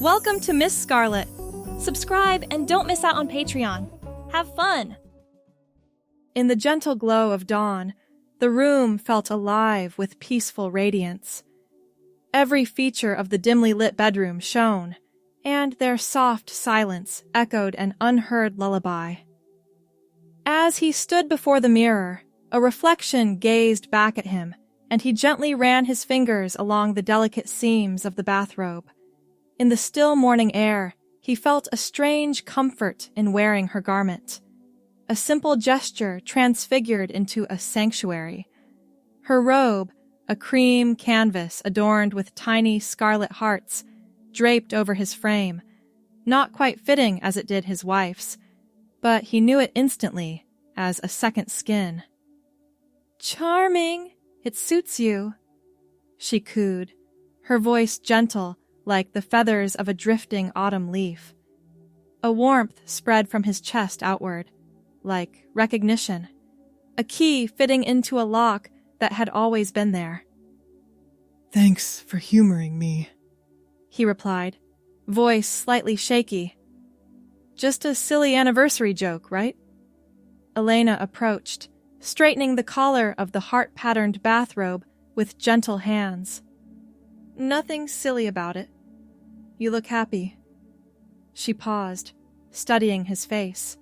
Welcome to Miss Scarlett. Subscribe and don't miss out on Patreon. Have fun! In the gentle glow of dawn, the room felt alive with peaceful radiance. Every feature of the dimly lit bedroom shone, and their soft silence echoed an unheard lullaby. As he stood before the mirror, a reflection gazed back at him, and he gently ran his fingers along the delicate seams of the bathrobe. In the still morning air, he felt a strange comfort in wearing her garment. A simple gesture transfigured into a sanctuary. Her robe, a cream canvas adorned with tiny scarlet hearts, draped over his frame, not quite fitting as it did his wife's, but he knew it instantly as a second skin. "Charming! It suits you," she cooed, her voice gentle like the feathers of a drifting autumn leaf. A warmth spread from his chest outward, like recognition, a key fitting into a lock that had always been there. "Thanks for humoring me," he replied, voice slightly shaky. "Just a silly anniversary joke, right?" Elena approached, straightening the collar of the heart-patterned bathrobe with gentle hands. "Nothing silly about it. You look happy." She paused, studying his face.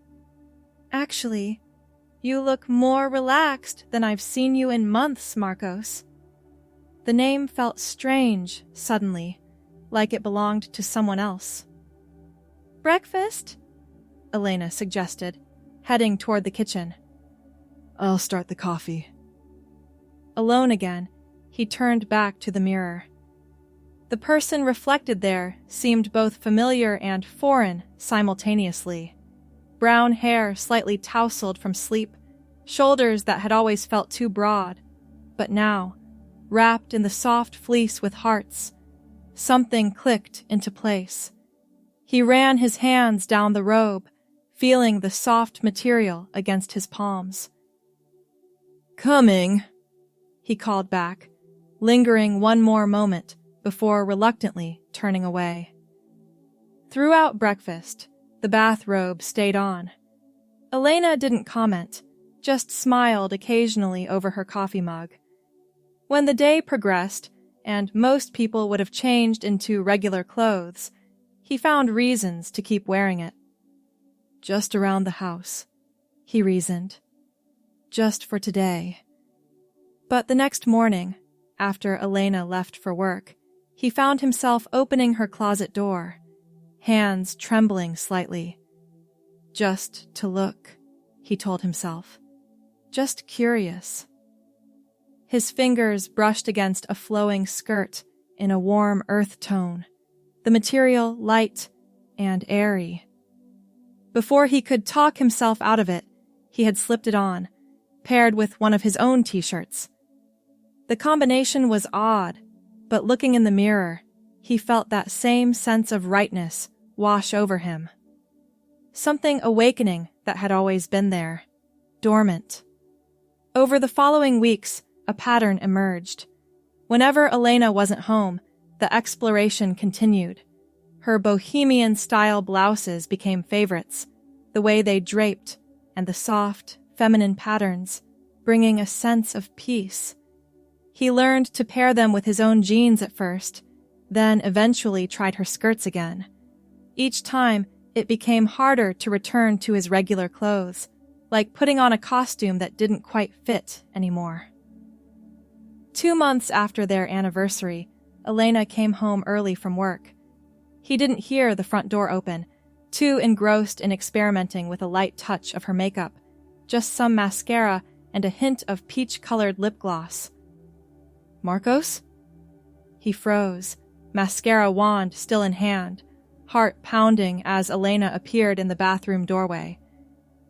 "Actually, you look more relaxed than I've seen you in months, Marcos." The name felt strange, suddenly, like it belonged to someone else. "Breakfast?" Elena suggested, heading toward the kitchen. "I'll start the coffee." Alone again, he turned back to the mirror. The person reflected there seemed both familiar and foreign simultaneously. Brown hair slightly tousled from sleep, shoulders that had always felt too broad, but now, wrapped in the soft fleece with hearts, something clicked into place. He ran his hands down the robe, feeling the soft material against his palms. "Coming," he called back, lingering one more moment before reluctantly turning away. Throughout breakfast, the bathrobe stayed on. Elena didn't comment, just smiled occasionally over her coffee mug. When the day progressed, and most people would have changed into regular clothes, he found reasons to keep wearing it. "Just around the house," he reasoned. "Just for today." But the next morning, after Elena left for work, he found himself opening her closet door, hands trembling slightly. Just to look, he told himself. Just curious. His fingers brushed against a flowing skirt in a warm earth tone, the material light and airy. Before he could talk himself out of it, he had slipped it on, paired with one of his own t-shirts. The combination was odd, but looking in the mirror, he felt that same sense of rightness wash over him. Something awakening that had always been there, dormant. Over the following weeks, a pattern emerged. Whenever Elena wasn't home, the exploration continued. Her bohemian-style blouses became favorites, the way they draped, and the soft, feminine patterns, bringing a sense of peace. He learned to pair them with his own jeans at first, then eventually tried her skirts again. Each time, it became harder to return to his regular clothes, like putting on a costume that didn't quite fit anymore. 2 months after their anniversary, Elena came home early from work. He didn't hear the front door open, too engrossed in experimenting with a light touch of her makeup, just some mascara and a hint of peach-colored lip gloss. "Marcos?" He froze, mascara wand still in hand, heart pounding as Elena appeared in the bathroom doorway.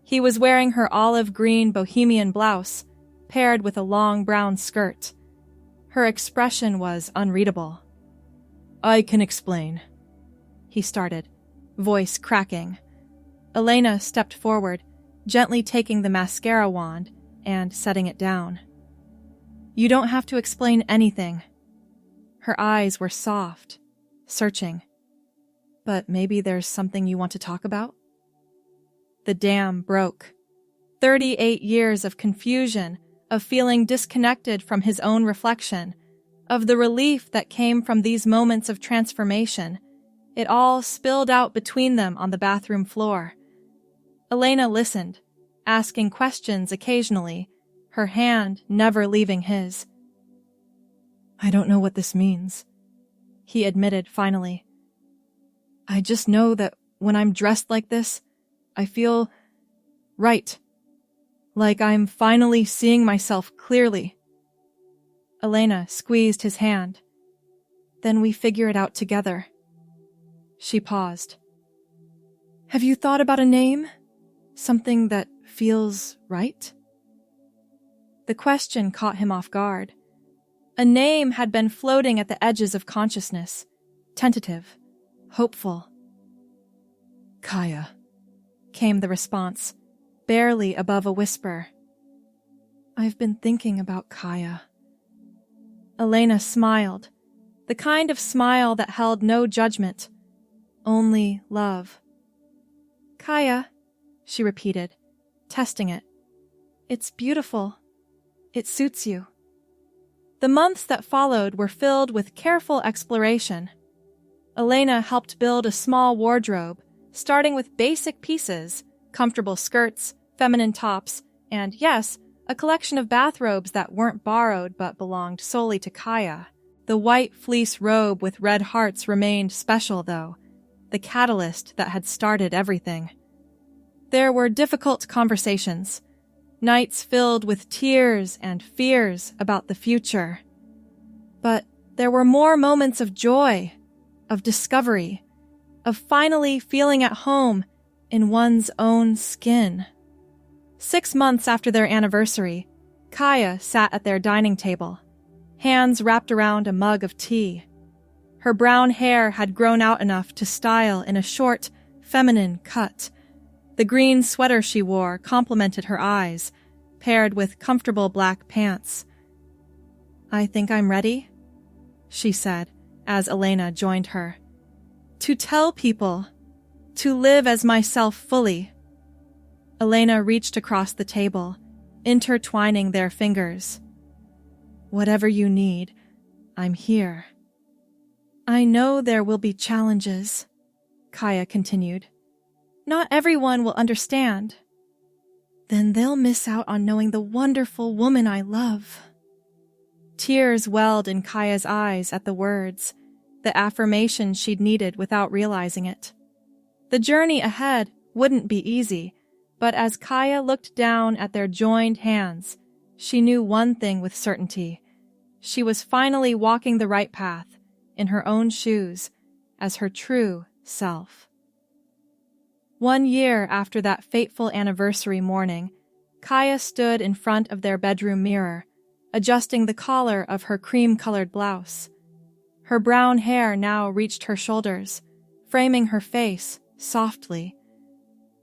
He was wearing her olive green bohemian blouse, paired with a long brown skirt. Her expression was unreadable. "I can explain," he started, voice cracking. Elena stepped forward, gently taking the mascara wand and setting it down. "You don't have to explain anything." Her eyes were soft, searching. But maybe there's something you want to talk about? The dam broke. 38 years of confusion, of feeling disconnected from his own reflection, of the relief that came from these moments of transformation. It all spilled out between them on the bathroom floor. Elena listened, asking questions occasionally, her hand never leaving his. I don't know what this means, he admitted finally. I just know that when I'm dressed like this, I feel right. Like I'm finally seeing myself clearly. Elena squeezed his hand. Then we figure it out together. She paused. Have you thought about a name? Something that feels right? The question caught him off guard. A name had been floating at the edges of consciousness, tentative, hopeful. Kaya, came the response, barely above a whisper. I've been thinking about Kaya. Elena smiled, the kind of smile that held no judgment, only love. Kaya, she repeated, testing it. It's beautiful. It suits you. The months that followed were filled with careful exploration. Elena helped build a small wardrobe, starting with basic pieces, comfortable skirts, feminine tops, and yes, a collection of bathrobes that weren't borrowed but belonged solely to Kaya. The white fleece robe with red hearts remained special, though, the catalyst that had started everything. There were difficult conversations, nights filled with tears and fears about the future. But there were more moments of joy, of discovery, of finally feeling at home in one's own skin. 6 months after their anniversary, Kaya sat at their dining table, hands wrapped around a mug of tea. Her brown hair had grown out enough to style in a short, feminine cut. The green sweater she wore complemented her eyes, paired with comfortable black pants. I think I'm ready, she said, as Elena joined her. To tell people, to live as myself fully. Elena reached across the table, intertwining their fingers. Whatever you need, I'm here. I know there will be challenges, Kaya continued. Not everyone will understand. Then they'll miss out on knowing the wonderful woman I love. Tears welled in Kaya's eyes at the words, the affirmation she'd needed without realizing it. The journey ahead wouldn't be easy, but as Kaya looked down at their joined hands, she knew one thing with certainty. She was finally walking the right path, in her own shoes, as her true self. 1 year after that fateful anniversary morning, Kaya stood in front of their bedroom mirror, adjusting the collar of her cream-colored blouse. Her brown hair now reached her shoulders, framing her face softly.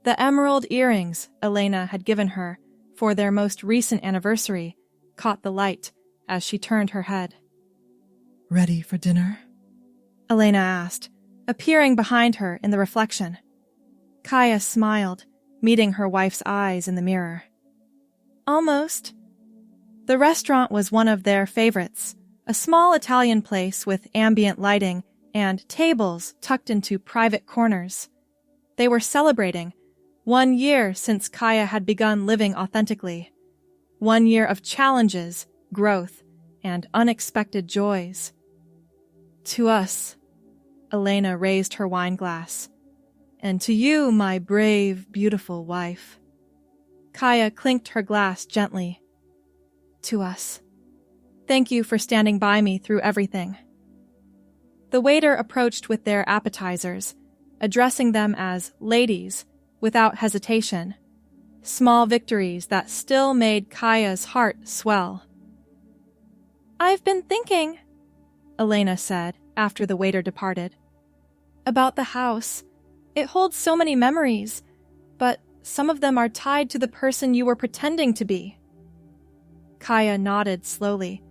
The emerald earrings Elena had given her for their most recent anniversary caught the light as she turned her head. Ready for dinner? Elena asked, appearing behind her in the reflection. Kaya smiled, meeting her wife's eyes in the mirror. Almost. The restaurant was one of their favorites, a small Italian place with ambient lighting and tables tucked into private corners. They were celebrating 1 year since Kaya had begun living authentically. 1 year of challenges, growth, and unexpected joys. To us, Elena raised her wine glass. And to you, my brave, beautiful wife. Kaya clinked her glass gently. To us. Thank you for standing by me through everything. The waiter approached with their appetizers, addressing them as ladies without hesitation. Small victories that still made Kaya's heart swell. I've been thinking, Elena said after the waiter departed, about the house. It holds so many memories, but some of them are tied to the person you were pretending to be. Kaya nodded slowly.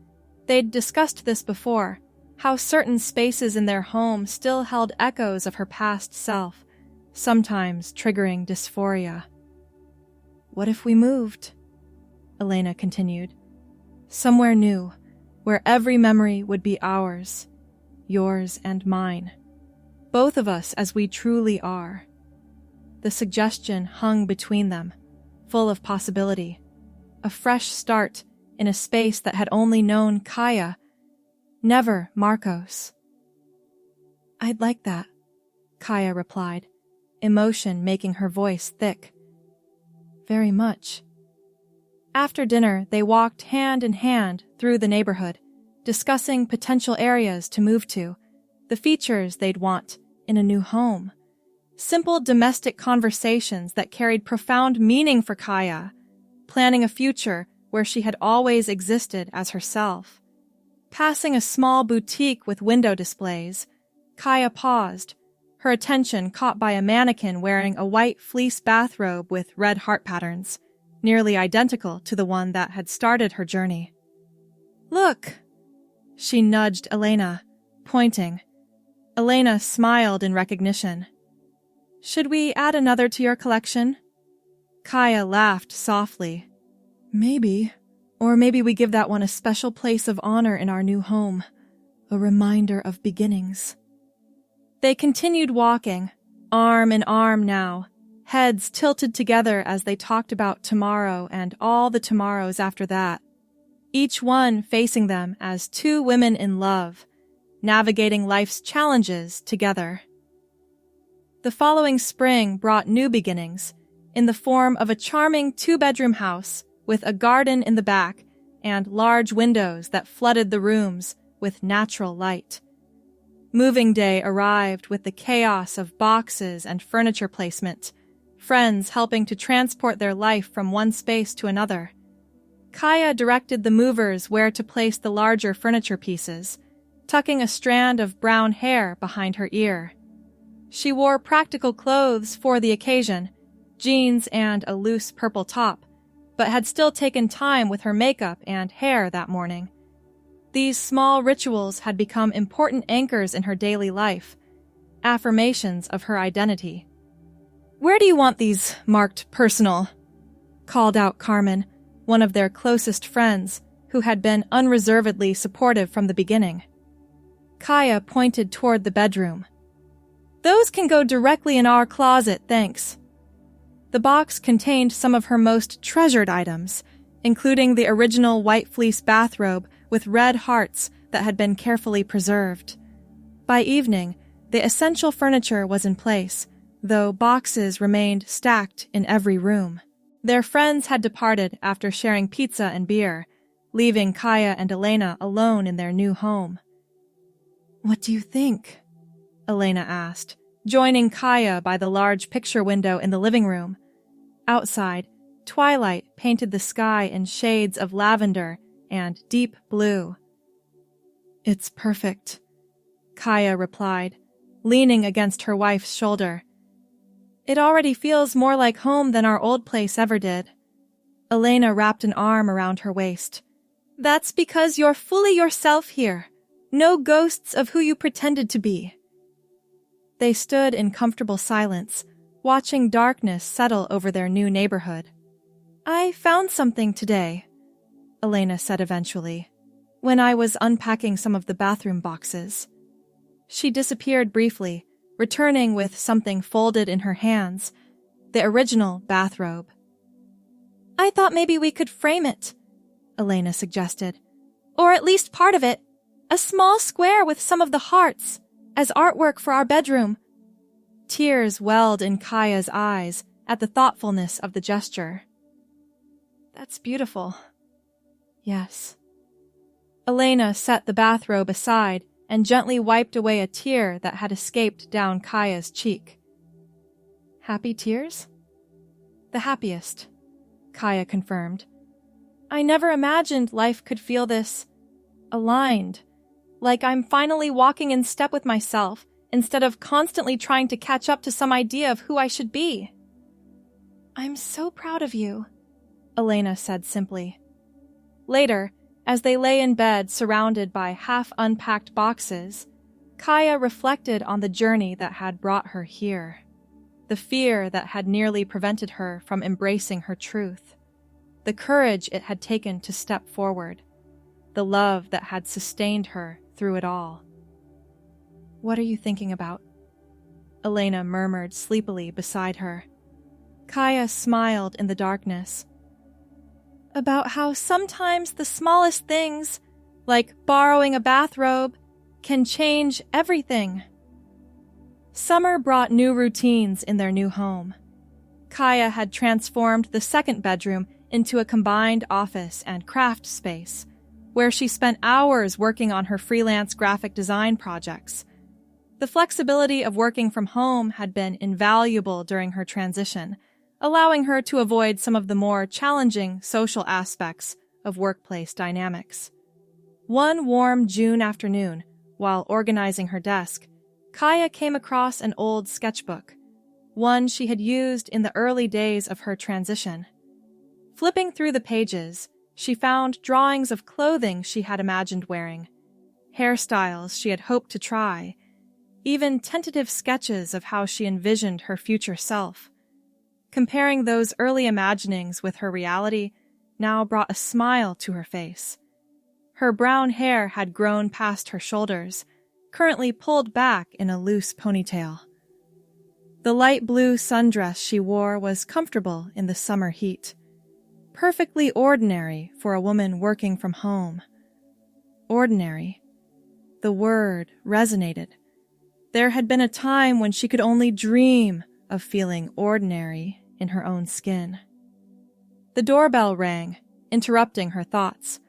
They'd discussed this before, how certain spaces in their home still held echoes of her past self, sometimes triggering dysphoria. "What if we moved?" Elena continued. "Somewhere new, where every memory would be ours, yours and mine. Both of us as we truly are." The suggestion hung between them, full of possibility. A fresh start in a space that had only known Kaya, never Marcos. "I'd like that," Kaya replied, emotion making her voice thick. "Very much." After dinner, they walked hand in hand through the neighborhood, discussing potential areas to move to, the features they'd want in a new home. Simple domestic conversations that carried profound meaning for Kaya, planning a future where she had always existed as herself. Passing a small boutique with window displays, Kaya paused, her attention caught by a mannequin wearing a white fleece bathrobe with red heart patterns, nearly identical to the one that had started her journey. "Look!" She nudged Elena, pointing. Elena smiled in recognition. "Should we add another to your collection?" Kaya laughed softly. "Maybe. Or maybe we give that one a special place of honor in our new home. A reminder of beginnings." They continued walking, arm in arm now, heads tilted together as they talked about tomorrow and all the tomorrows after that. Each one facing them as two women in love, navigating life's challenges together. The following spring brought new beginnings, in the form of a charming 2-bedroom house with a garden in the back and large windows that flooded the rooms with natural light. Moving day arrived with the chaos of boxes and furniture placement, friends helping to transport their life from one space to another. Kaya directed the movers where to place the larger furniture pieces, tucking a strand of brown hair behind her ear. She wore practical clothes for the occasion, jeans and a loose purple top, but had still taken time with her makeup and hair that morning. These small rituals had become important anchors in her daily life, affirmations of her identity. "Where do you want these marked personal?" called out Carmen, one of their closest friends, who had been unreservedly supportive from the beginning. Kaya pointed toward the bedroom. "Those can go directly in our closet, thanks." The box contained some of her most treasured items, including the original white fleece bathrobe with red hearts that had been carefully preserved. By evening, the essential furniture was in place, though boxes remained stacked in every room. Their friends had departed after sharing pizza and beer, leaving Kaya and Elena alone in their new home. "What do you think?" Elena asked, joining Kaya by the large picture window in the living room. Outside, twilight painted the sky in shades of lavender and deep blue. "It's perfect," Kaya replied, leaning against her wife's shoulder. "It already feels more like home than our old place ever did." Elena wrapped an arm around her waist. "That's because you're fully yourself here. No ghosts of who you pretended to be." They stood in comfortable silence, watching darkness settle over their new neighborhood. "I found something today," Elena said eventually, when I was unpacking some of the bathroom boxes. She disappeared briefly, returning with something folded in her hands, the original bathrobe. "I thought maybe we could frame it," Elena suggested. "Or at least part of it. A small square with some of the hearts, as artwork for our bedroom." Tears welled in Kaya's eyes at the thoughtfulness of the gesture. "That's beautiful." "Yes." Elena set the bathrobe aside and gently wiped away a tear that had escaped down Kaya's cheek. "Happy tears?" "The happiest," Kaya confirmed. "I never imagined life could feel this aligned, like I'm finally walking in step with myself instead of constantly trying to catch up to some idea of who I should be." "I'm so proud of you," Elena said simply. Later, As they lay in bed surrounded by half-unpacked boxes, Kaya reflected on the journey that had brought her here, the fear that had nearly prevented her from embracing her truth, the courage it had taken to step forward, the love that had sustained her through it all. "What are you thinking about?" Elena murmured sleepily beside her. Kaya smiled in the darkness. "About how sometimes the smallest things, like borrowing a bathrobe, can change everything." Summer brought new routines in their new home. Kaya had transformed the second bedroom into a combined office and craft space, where she spent hours working on her freelance graphic design projects. The flexibility of working from home had been invaluable during her transition, allowing her to avoid some of the more challenging social aspects of workplace dynamics. One warm June afternoon, while organizing her desk, Kaya came across an old sketchbook, one she had used in the early days of her transition. Flipping through the pages, she found drawings of clothing she had imagined wearing, hairstyles she had hoped to try, even tentative sketches of how she envisioned her future self. Comparing those early imaginings with her reality now brought a smile to her face. Her brown hair had grown past her shoulders, currently pulled back in a loose ponytail. The light blue sundress she wore was comfortable in the summer heat, perfectly ordinary for a woman working from home. Ordinary. The word resonated. There had been a time when she could only dream of feeling ordinary in her own skin. The doorbell rang, interrupting her thoughts.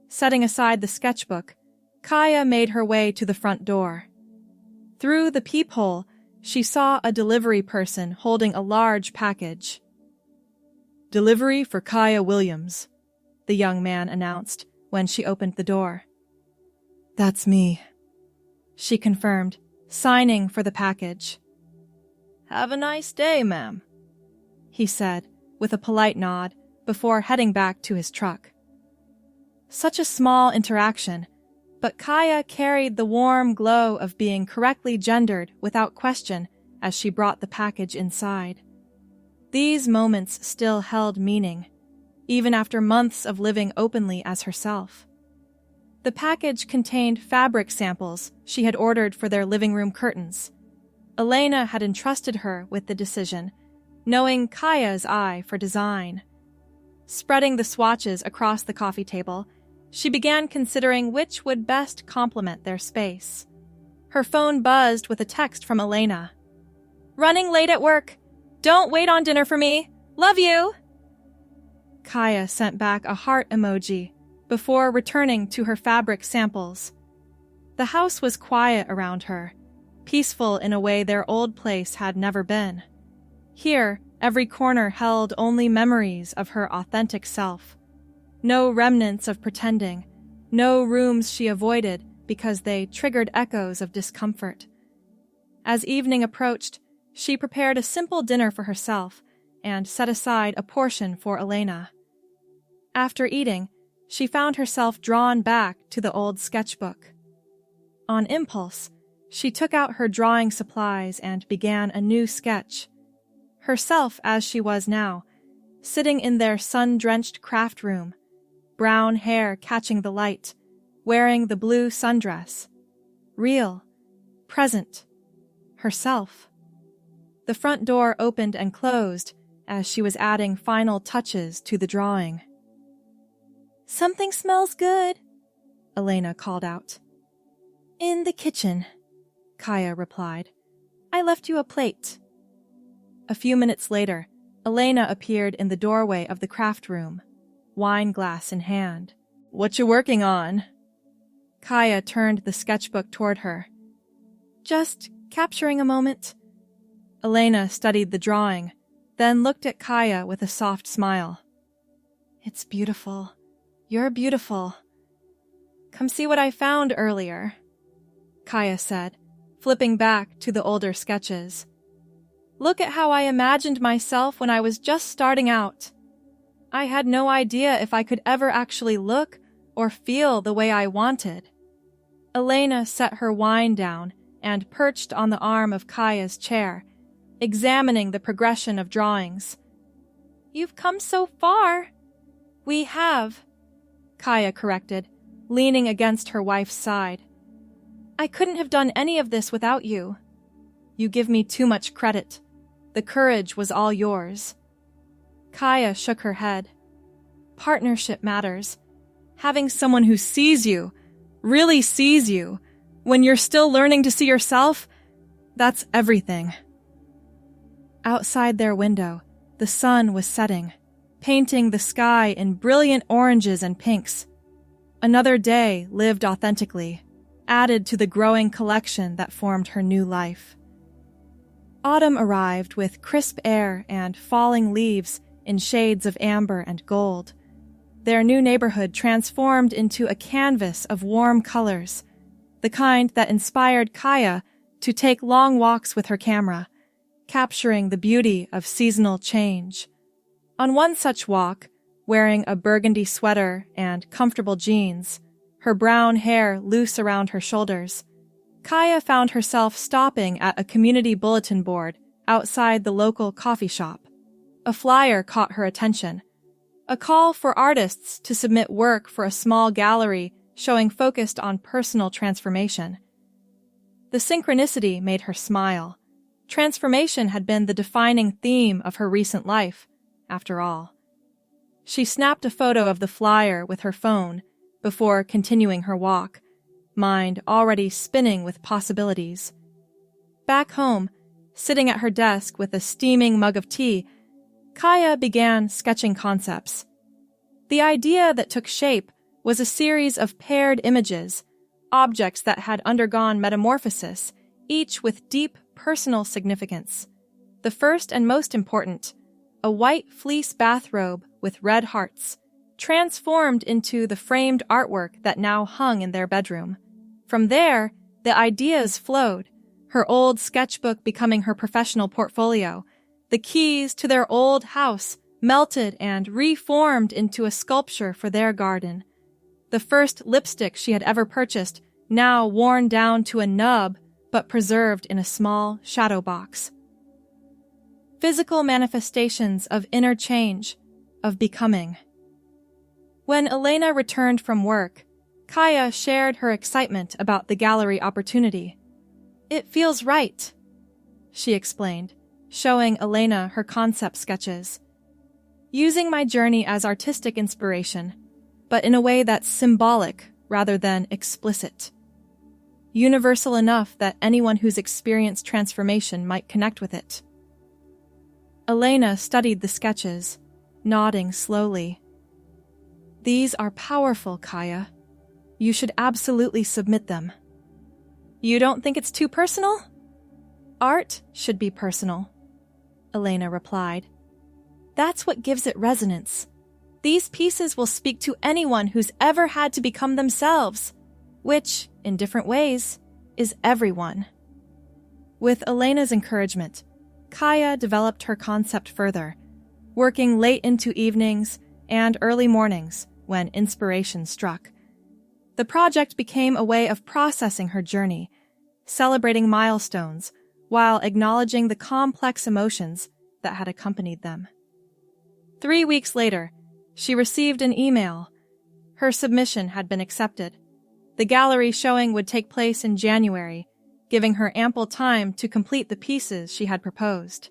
Setting aside the sketchbook, Kaya made her way to the front door. Through the peephole, she saw a delivery person holding a large package. "Delivery for Kaya Williams," the young man announced when she opened the door. "That's me," she confirmed, signing for the package. "Have a nice day, ma'am," he said, with a polite nod, before heading back to his truck. Such a small interaction, but Kaya carried the warm glow of being correctly gendered without question as she brought the package inside. These moments still held meaning, even after months of living openly as herself. The package contained fabric samples she had ordered for their living room curtains. Elena had entrusted her with the decision, knowing Kaya's eye for design. Spreading the swatches across the coffee table, she began considering which would best complement their space. Her phone buzzed with a text from Elena. "Running late at work. Don't wait on dinner for me. Love you." Kaya sent back a heart emoji before returning to her fabric samples. The house was quiet around her, peaceful in a way their old place had never been. Here, every corner held only memories of her authentic self. No remnants of pretending, no rooms she avoided because they triggered echoes of discomfort. As evening approached, she prepared a simple dinner for herself and set aside a portion for Elena. After eating, she found herself drawn back to the old sketchbook. On impulse, she took out her drawing supplies and began a new sketch. Herself as she was now, sitting in their sun-drenched craft room, brown hair catching the light, wearing the blue sundress. Real, present, herself. The front door opened and closed as she was adding final touches to the drawing. "Something smells good," Elena called out. "In the kitchen," Kaya replied. "I left you a plate." A few minutes later, Elena appeared in the doorway of the craft room, wine glass in hand. "What you working on?" Kaya turned the sketchbook toward her. "Just capturing a moment." Elena studied the drawing, then looked at Kaya with a soft smile. "It's beautiful. You're beautiful. Come see what I found earlier," Kaya said, flipping back to the older sketches. "Look at how I imagined myself when I was just starting out. I had no idea if I could ever actually look or feel the way I wanted. Elena set her wine down and perched on the arm of Kaya's chair, examining the progression of drawings. You've come so far. We have, Kaya corrected, leaning against her wife's side. I couldn't have done any of this without you. You give me too much credit. The courage was all yours. Kaya shook her head. Partnership matters. Having someone who sees you, really sees you, when you're still learning to see yourself, that's everything. Outside their window, the sun was setting, painting the sky in brilliant oranges and pinks. Another day lived authentically, added to the growing collection that formed her new life. Autumn arrived with crisp air and falling leaves in shades of amber and gold. Their new neighborhood transformed into a canvas of warm colors, the kind that inspired Kaya to take long walks with her camera, capturing the beauty of seasonal change. On one such walk, wearing a burgundy sweater and comfortable jeans, her brown hair loose around her shoulders, Kaya found herself stopping at a community bulletin board outside the local coffee shop. A flyer caught her attention. A call for artists to submit work for a small gallery showing focused on personal transformation. The synchronicity made her smile. Transformation had been the defining theme of her recent life, after all. She snapped a photo of the flyer with her phone before continuing her walk, mind already spinning with possibilities. Back home, sitting at her desk with a steaming mug of tea, Kaya began sketching concepts. The idea that took shape was a series of paired images, objects that had undergone metamorphosis, each with deep personal significance. The first and most important, a white fleece bathrobe with red hearts, transformed into the framed artwork that now hung in their bedroom. From there, the ideas flowed, her old sketchbook becoming her professional portfolio. The keys to their old house melted and reformed into a sculpture for their garden. The first lipstick she had ever purchased, now worn down to a nub, but preserved in a small shadow box. Physical manifestations of inner change, of becoming. When Elena returned from work, Kaya shared her excitement about the gallery opportunity. It feels right, she explained, showing Elena her concept sketches. Using my journey as artistic inspiration, but in a way that's symbolic rather than explicit. Universal enough that anyone who's experienced transformation might connect with it. Elena studied the sketches, nodding slowly. These are powerful, Kaya. You should absolutely submit them. You don't think it's too personal? Art should be personal, Elena replied. That's what gives it resonance. These pieces will speak to anyone who's ever had to become themselves, which, in different ways, is everyone. With Elena's encouragement, Kaya developed her concept further, working late into evenings and early mornings when inspiration struck. The project became a way of processing her journey, celebrating milestones while acknowledging the complex emotions that had accompanied them. 3 weeks later, she received an email. Her submission had been accepted. The gallery showing would take place in January, giving her ample time to complete the pieces she had proposed.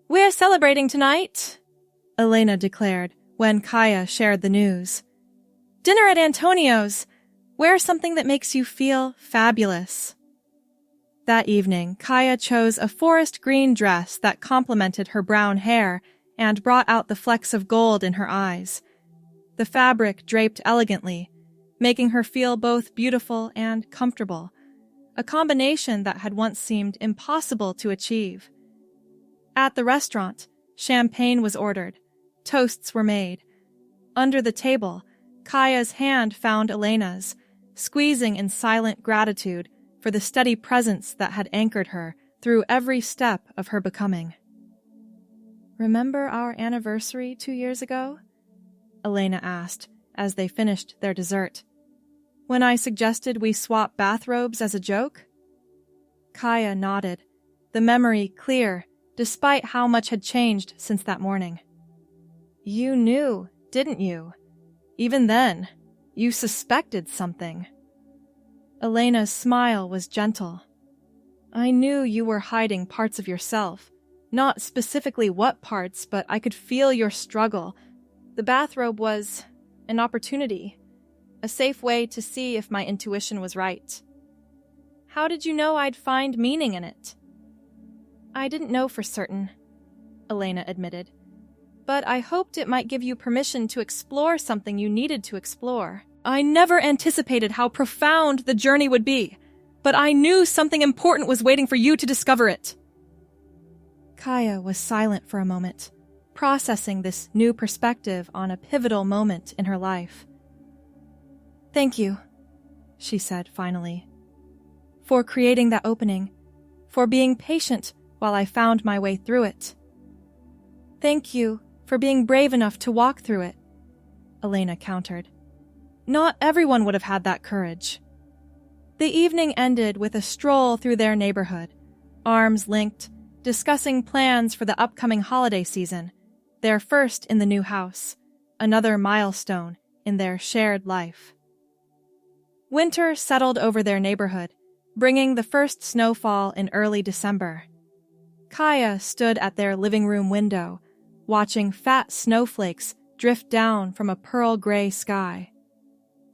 We're celebrating tonight, Elena declared when Kaya shared the news. Dinner at Antonio's. Wear something that makes you feel fabulous. That evening, Kaya chose a forest green dress that complemented her brown hair and brought out the flecks of gold in her eyes. The fabric draped elegantly, making her feel both beautiful and comfortable, a combination that had once seemed impossible to achieve. At the restaurant, champagne was ordered. Toasts were made. Under the table, Kaya's hand found Elena's, squeezing in silent gratitude for the steady presence that had anchored her through every step of her becoming. Remember our anniversary 2 years ago? Elena asked, as they finished their dessert. When I suggested we swap bathrobes as a joke? Kaya nodded, the memory clear, despite how much had changed since that morning. You knew, didn't you? Even then, you suspected something. Elena's smile was gentle. I knew you were hiding parts of yourself. Not specifically what parts, but I could feel your struggle. The bathrobe was an opportunity, a safe way to see if my intuition was right. How did you know I'd find meaning in it? I didn't know for certain, Elena admitted, but I hoped it might give you permission to explore something you needed to explore. I never anticipated how profound the journey would be, but I knew something important was waiting for you to discover it. Kaya was silent for a moment, processing this new perspective on a pivotal moment in her life. Thank you, she said finally, for creating that opening, for being patient while I found my way through it. Thank you for being brave enough to walk through it, Elena countered. Not everyone would have had that courage. The evening ended with a stroll through their neighborhood, arms linked, discussing plans for the upcoming holiday season, their first in the new house, another milestone in their shared life. Winter settled over their neighborhood, bringing the first snowfall in early December. Kaya stood at their living room window, watching fat snowflakes drift down from a pearl gray sky.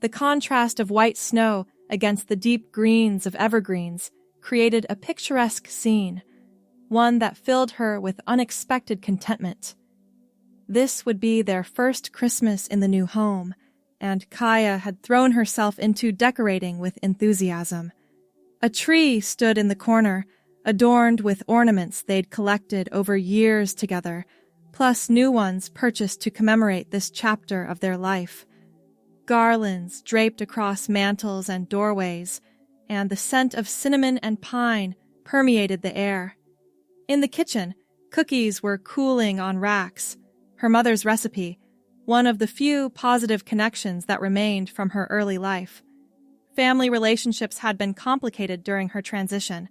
The contrast of white snow against the deep greens of evergreens created a picturesque scene, one that filled her with unexpected contentment. This would be their first Christmas in the new home, and Kaya had thrown herself into decorating with enthusiasm. A tree stood in the corner, adorned with ornaments they'd collected over years together, plus new ones purchased to commemorate this chapter of their life. Garlands draped across mantels and doorways, and the scent of cinnamon and pine permeated the air. In the kitchen, cookies were cooling on racks, her mother's recipe, one of the few positive connections that remained from her early life. Family relationships had been complicated during her transition.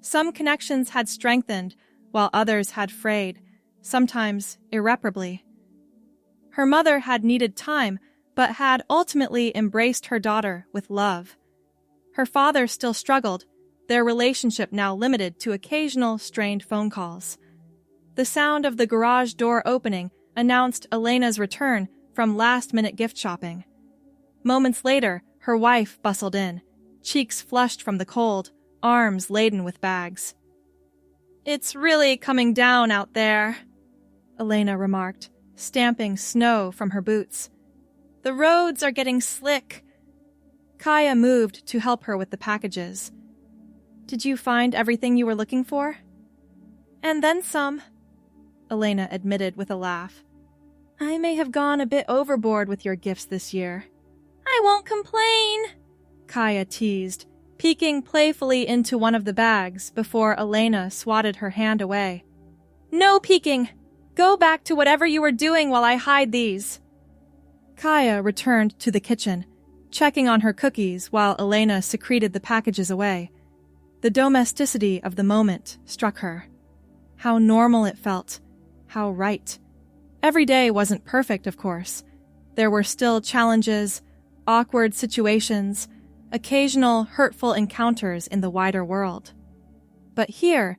Some connections had strengthened, while others had frayed, sometimes irreparably. Her mother had needed time, but had ultimately embraced her daughter with love. Her father still struggled, their relationship now limited to occasional strained phone calls. The sound of the garage door opening announced Elena's return from last-minute gift shopping. Moments later, her wife bustled in, cheeks flushed from the cold, arms laden with bags. "It's really coming down out there," Elena remarked, stamping snow from her boots. "The roads are getting slick." Kaya moved to help her with the packages. "Did you find everything you were looking for?" "And then some," Elena admitted with a laugh. "I may have gone a bit overboard with your gifts this year." "I won't complain," Kaya teased, peeking playfully into one of the bags before Elena swatted her hand away. "No peeking! Go back to whatever you were doing while I hide these." Kaya returned to the kitchen, checking on her cookies while Elena secreted the packages away. The domesticity of the moment struck her. How normal it felt. How right. Every day wasn't perfect, of course. There were still challenges, awkward situations, occasional hurtful encounters in the wider world. But here,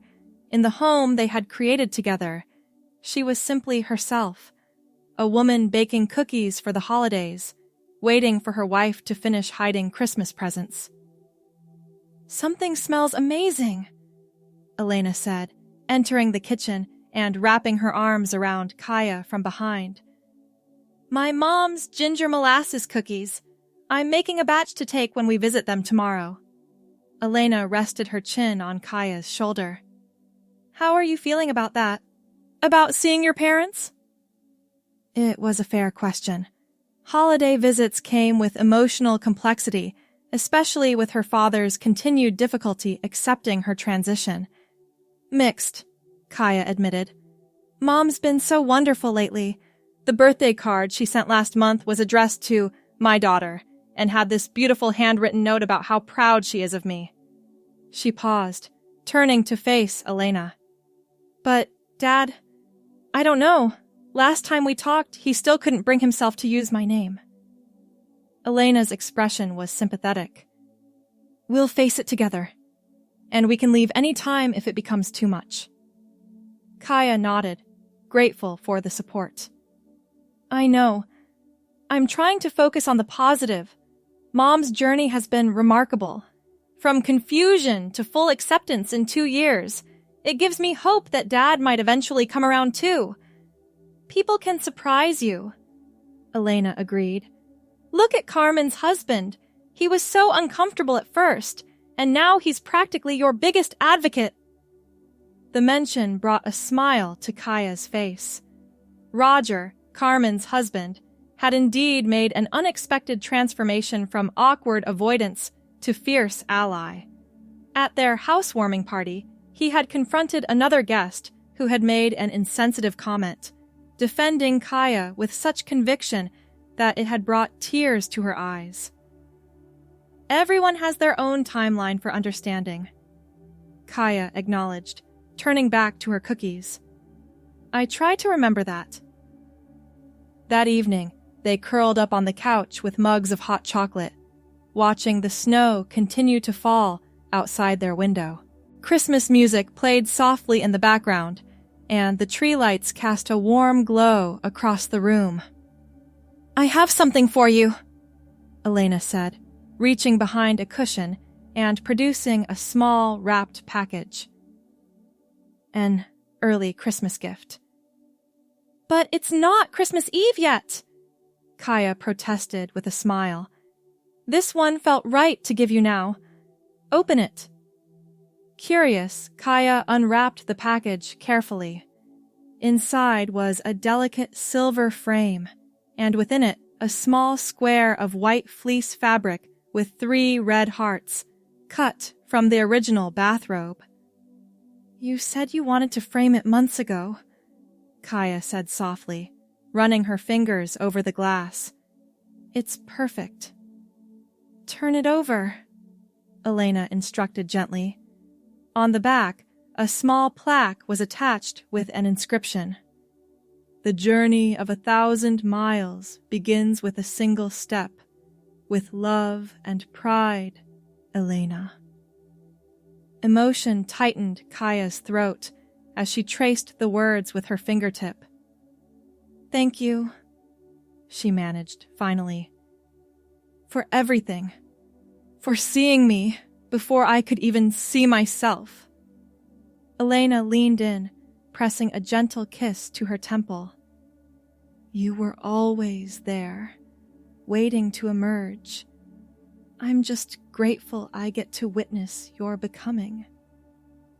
in the home they had created together, she was simply herself, a woman baking cookies for the holidays, waiting for her wife to finish hiding Christmas presents. "Something smells amazing," Elena said, entering the kitchen and wrapping her arms around Kaya from behind. "My mom's ginger molasses cookies. I'm making a batch to take when we visit them tomorrow." Elena rested her chin on Kaya's shoulder. "How are you feeling about that? About seeing your parents?" It was a fair question. Holiday visits came with emotional complexity, especially with her father's continued difficulty accepting her transition. "Mixed," Kaya admitted. "Mom's been so wonderful lately, The birthday card she sent last month was addressed to my daughter and had this beautiful handwritten note about how proud she is of me. She paused, turning to face Elena. But, Dad, I don't know. Last time we talked, he still couldn't bring himself to use my name. Elena's expression was sympathetic. We'll face it together, and we can leave any time if it becomes too much. Kaya nodded, grateful for the support. I know. I'm trying to focus on the positive. Mom's journey has been remarkable. From confusion to full acceptance in 2 years, it gives me hope that Dad might eventually come around too. People can surprise you, Elena agreed. Look at Carmen's husband. He was so uncomfortable at first, and now he's practically your biggest advocate. The mention brought a smile to Kaya's face. Roger, Carmen's husband, had indeed made an unexpected transformation from awkward avoidance to fierce ally. At their housewarming party, he had confronted another guest who had made an insensitive comment, defending Kaya with such conviction that it had brought tears to her eyes. Everyone has their own timeline for understanding, Kaya acknowledged, turning back to her cookies. I try to remember that. That evening, they curled up on the couch with mugs of hot chocolate, watching the snow continue to fall outside their window. Christmas music played softly in the background, and the tree lights cast a warm glow across the room. I have something for you, Elena said, reaching behind a cushion and producing a small wrapped package. An early Christmas gift. But it's not Christmas Eve yet, Kaya protested with a smile. This one felt right to give you now. Open it. Curious, Kaya unwrapped the package carefully. Inside was a delicate silver frame, and within it a small square of white fleece fabric with 3 red hearts, cut from the original bathrobe. You said you wanted to frame it months ago, Kaya said softly, running her fingers over the glass. It's perfect. Turn it over, Elena instructed gently. On the back, a small plaque was attached with an inscription. The journey of 1,000 miles begins with a single step, with love and pride, Elena. Emotion tightened Kaya's throat as she traced the words with her fingertip. Thank you, she managed finally. For everything. For seeing me before I could even see myself. Elena leaned in, pressing a gentle kiss to her temple. You were always there, waiting to emerge. I'm just grateful I get to witness your becoming.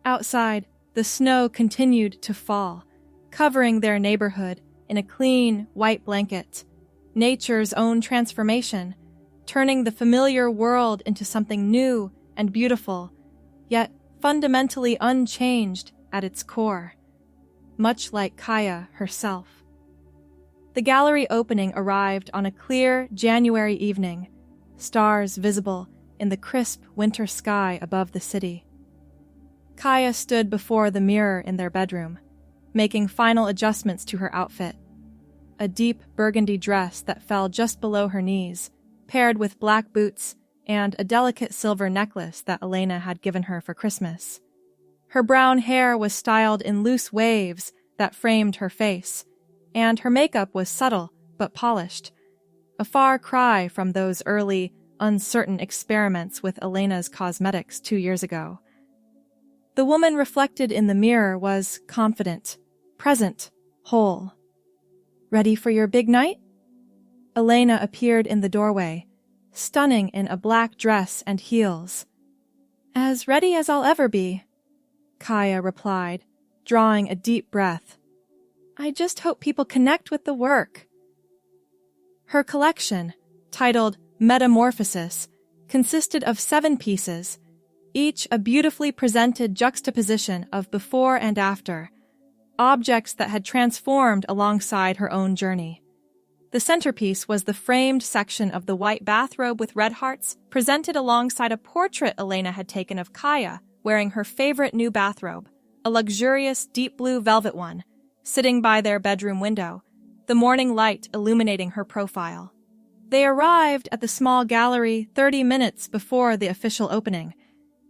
Outside, the snow continued to fall, covering their neighborhood in a clean, white blanket, nature's own transformation, turning the familiar world into something new and beautiful, yet fundamentally unchanged at its core, much like Kaya herself. The gallery opening arrived on a clear January evening, stars visible in the crisp winter sky above the city. Kaya stood before the mirror in their bedroom, making final adjustments to her outfit. A deep burgundy dress that fell just below her knees, paired with black boots and a delicate silver necklace that Elena had given her for Christmas. Her brown hair was styled in loose waves that framed her face, and her makeup was subtle but polished, a far cry from those early, uncertain experiments with Elena's cosmetics 2 years ago. The woman reflected in the mirror was confident, present, whole. Ready for your big night? Elena appeared in the doorway, stunning in a black dress and heels. As ready as I'll ever be, Kaya replied, drawing a deep breath. I just hope people connect with the work. Her collection, titled Metamorphosis, consisted of 7 pieces, each a beautifully presented juxtaposition of before and after, objects that had transformed alongside her own journey. The centerpiece was the framed section of the white bathrobe with red hearts, presented alongside a portrait Elena had taken of Kaya wearing her favorite new bathrobe, a luxurious deep blue velvet one, sitting by their bedroom window, the morning light illuminating her profile. They arrived at the small gallery 30 minutes before the official opening,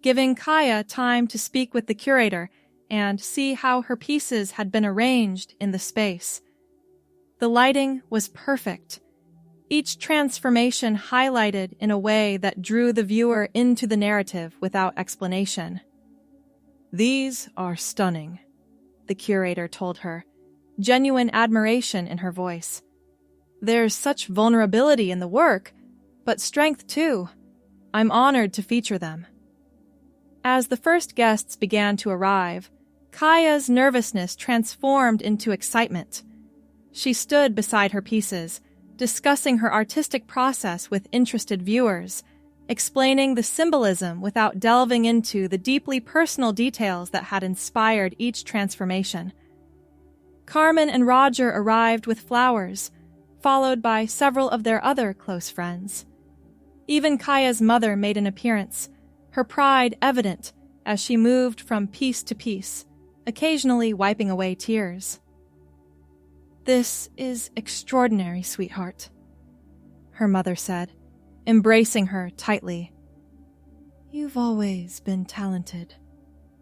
giving Kaya time to speak with the curator and see how her pieces had been arranged in the space. The lighting was perfect, each transformation highlighted in a way that drew the viewer into the narrative without explanation. "These are stunning," the curator told her, genuine admiration in her voice. "There's such vulnerability in the work, but strength too. I'm honored to feature them." As the first guests began to arrive, Kaya's nervousness transformed into excitement. She stood beside her pieces, discussing her artistic process with interested viewers, explaining the symbolism without delving into the deeply personal details that had inspired each transformation. Carmen and Roger arrived with flowers, followed by several of their other close friends. Even Kaya's mother made an appearance, her pride evident as she moved from piece to piece, occasionally wiping away tears. "This is extraordinary, sweetheart," her mother said, embracing her tightly. "You've always been talented,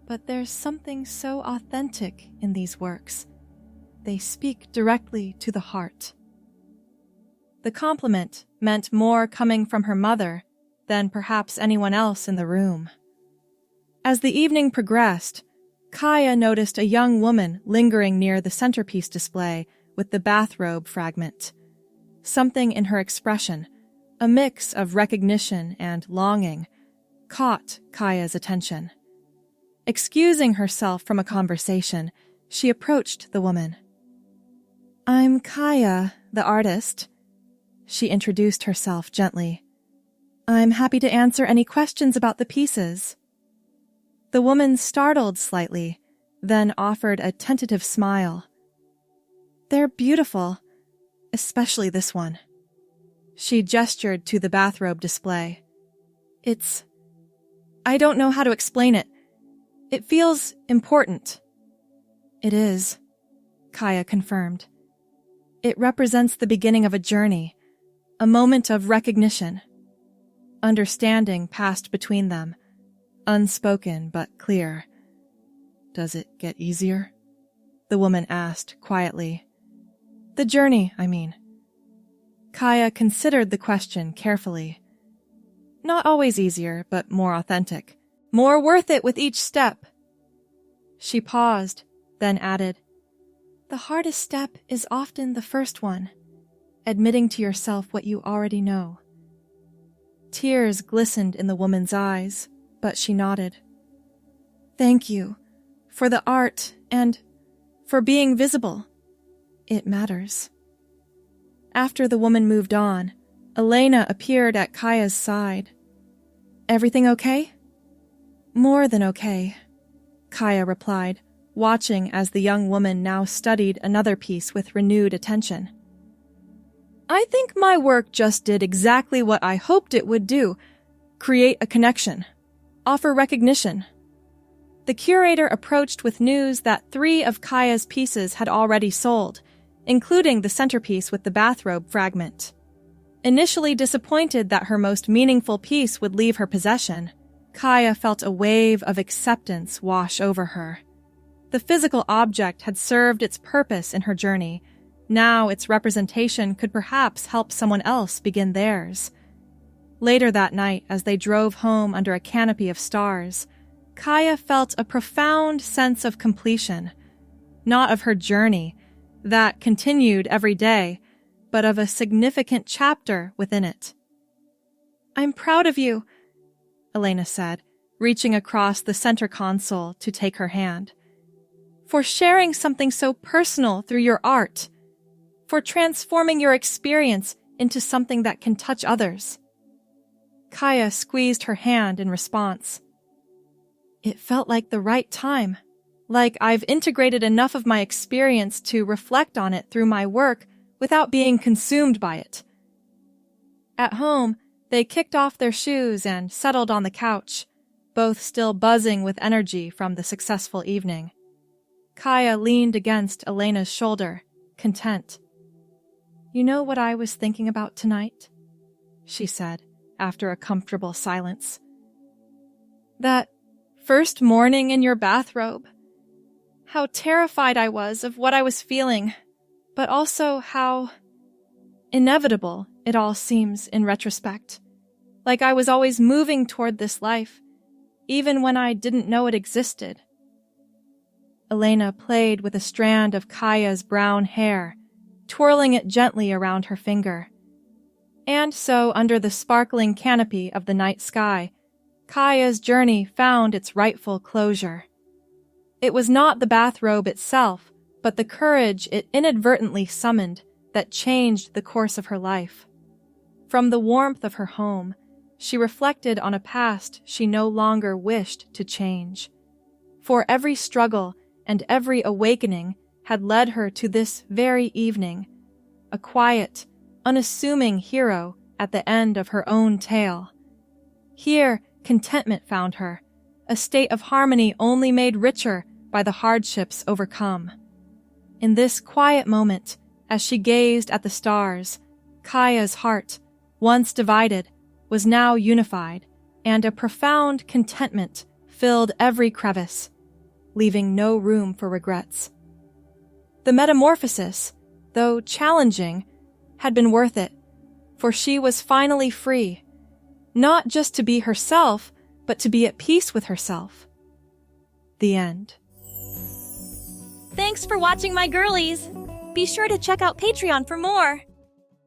but there's something so authentic in these works. They speak directly to the heart." The compliment meant more coming from her mother than perhaps anyone else in the room. As the evening progressed, Kaya noticed a young woman lingering near the centerpiece display with the bathrobe fragment. Something in her expression, a mix of recognition and longing, caught Kaya's attention. Excusing herself from a conversation, she approached the woman. "I'm Kaya, the artist," she introduced herself gently. "I'm happy to answer any questions about the pieces." The woman startled slightly, then offered a tentative smile. "They're beautiful, especially this one." She gestured to the bathrobe display. I don't know how to explain it. It feels important." "It is," Kaya confirmed. "It represents the beginning of a journey, a moment of recognition." Understanding passed between them, unspoken but clear. "Does it get easier?" the woman asked quietly. "The journey, I mean." Kaya considered the question carefully. "Not always easier, but more authentic. More worth it with each step." She paused, then added, "The hardest step is often the first one, admitting to yourself what you already know." Tears glistened in the woman's eyes, but she nodded. "Thank you for the art and for being visible. It matters." After the woman moved on, Elena appeared at Kaya's side. "Everything okay?" "More than okay," Kaya replied, watching as the young woman now studied another piece with renewed attention. "I think my work just did exactly what I hoped it would do: create a connection, offer recognition." The curator approached with news that 3 of Kaya's pieces had already sold, including the centerpiece with the bathrobe fragment. Initially disappointed that her most meaningful piece would leave her possession, Kaya felt a wave of acceptance wash over her. The physical object had served its purpose in her journey. Now its representation could perhaps help someone else begin theirs. Later that night, as they drove home under a canopy of stars, Kaya felt a profound sense of completion, not of her journey, that continued every day, but of a significant chapter within it. "I'm proud of you," Elena said, reaching across the center console to take her hand, "for sharing something so personal through your art, for transforming your experience into something that can touch others." Kaya squeezed her hand in response. "It felt like the right time," Like I've integrated enough of my experience to reflect on it through my work without being consumed by it. At home, they kicked off their shoes and settled on the couch, both still buzzing with energy from the successful evening. Kaya leaned against Elena's shoulder, content. "You know what I was thinking about tonight?" she said, after a comfortable silence. "That first morning in your bathrobe. How terrified I was of what I was feeling, but also how inevitable it all seems in retrospect. Like I was always moving toward this life, even when I didn't know it existed." Elena played with a strand of Kaya's brown hair, twirling it gently around her finger. And so, under the sparkling canopy of the night sky, Kaya's journey found its rightful closure. It was not the bathrobe itself, but the courage it inadvertently summoned that changed the course of her life. From the warmth of her home, she reflected on a past she no longer wished to change. For every struggle and every awakening had led her to this very evening, a quiet, unassuming hero at the end of her own tale. Here, contentment found her, a state of harmony only made richer by the hardships overcome. In this quiet moment, as she gazed at the stars, Kaya's heart, once divided, was now unified, and a profound contentment filled every crevice, leaving no room for regrets. The metamorphosis, though challenging, had been worth it, for she was finally free, not just to be herself, but to be at peace with herself. The end. Thanks for watching, my girlies! Be sure to check out Patreon for more!